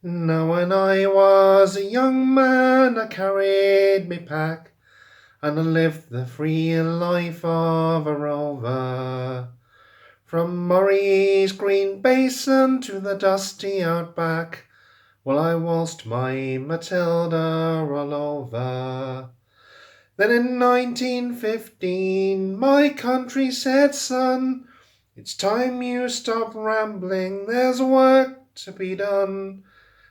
Now when I was a young man, I carried me pack, and I lived the free life of a rover. From Murray's green basin to the dusty outback, well, I waltzed my Matilda all over. Then in 1915, my country said, son, it's time you stop rambling, there's work to be done.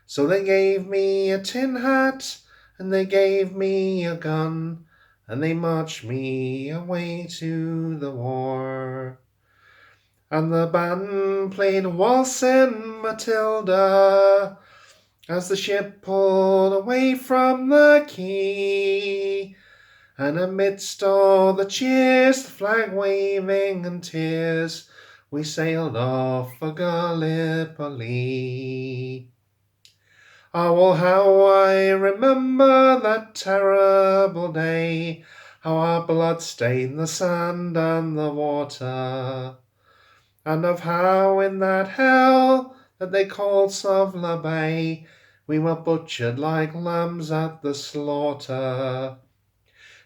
So they gave me a tin hat, and they gave me a gun, and they marched me away to the war. And the band played Waltzing Matilda as the ship pulled away from the quay. And amidst all the cheers, the flag waving and tears, we sailed off for Gallipoli. Oh, well, how I remember that terrible day, how our blood stained the sand and the water, and of how in that hell that they called Suvla Bay, we were butchered like lambs at the slaughter.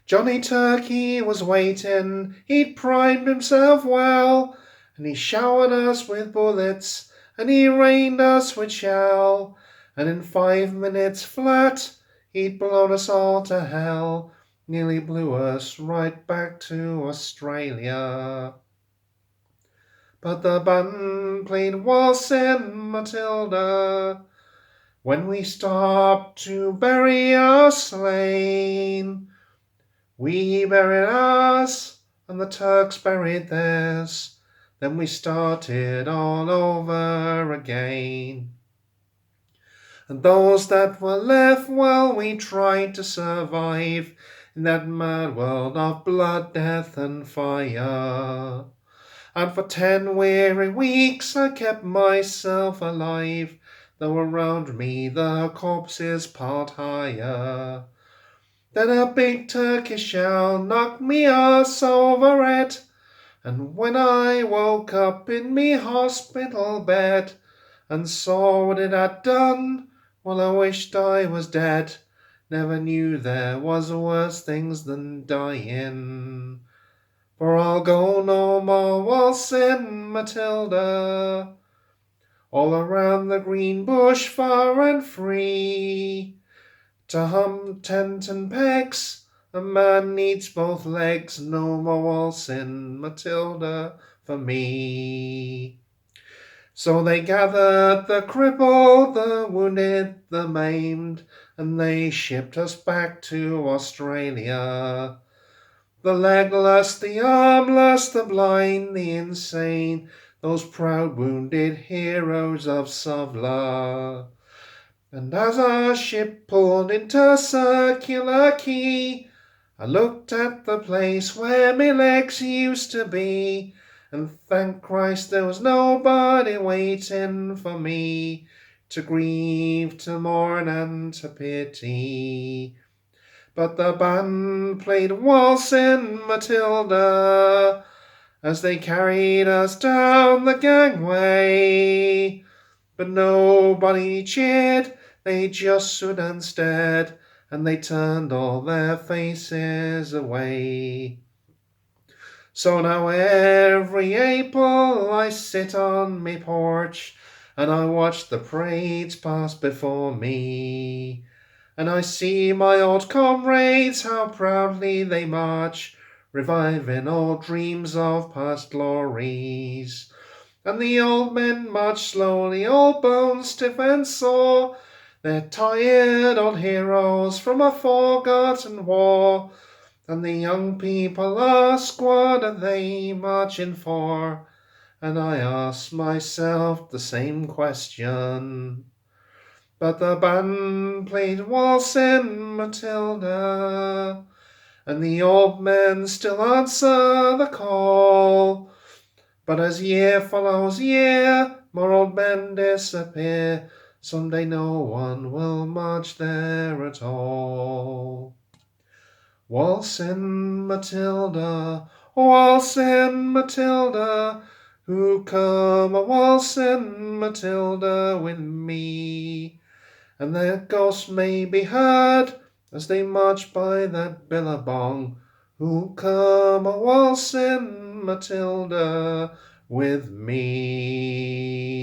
Johnny Turkey was waiting, he'd primed himself well, and he showered us with bullets, and he rained us with shell, and in 5 minutes flat, he'd blown us all to hell, nearly blew us right back to Australia. But the band played Waltzing Matilda when we stopped to bury our slain. We buried ours, and the Turks buried theirs. Then we started all over again. And those that were left, well, we tried to survive in that mad world of blood, death, and fire. And for 10 weary weeks I kept myself alive, though around me the corpses piled higher. Then a big Turkish shell knocked me arse over it, and when I woke up in me hospital bed and saw what it had done, well, I wished I was dead. Never knew there was worse things than dying. For I'll go no more waltzing Matilda, all around the green bush far and free. To hum tent and pegs, a man needs both legs, no more waltzing Matilda for me. So they gathered the crippled, the wounded, the maimed, and they shipped us back to Australia. The legless, the armless, the blind, the insane, those proud wounded heroes of Suvla. And as our ship pulled into Circular Quay, I looked at the place where my legs used to be, and thank Christ there was nobody waiting for me to grieve, to mourn, and to pity. But the band played Waltzing Matilda as they carried us down the gangway. But nobody cheered, they just stood and stared, and they turned all their faces away. So now every April I sit on me porch, and I watch the parades pass before me, and I see my old comrades, how proudly they march, reviving old dreams of past glories. And the old men march slowly, all bones stiff and sore. They're tired old heroes from a forgotten war. And the young people ask, what are they marching for? And I ask myself the same question. But the band played Waltzing Matilda, and the old men still answer the call. But as year follows year, more old men disappear. Someday no one will march there at all. Waltzing Matilda, waltzing Matilda, who come a waltzing Matilda with me? and their ghosts may be heard as they march by that billabong. Who'll come a waltzing, Matilda, with me?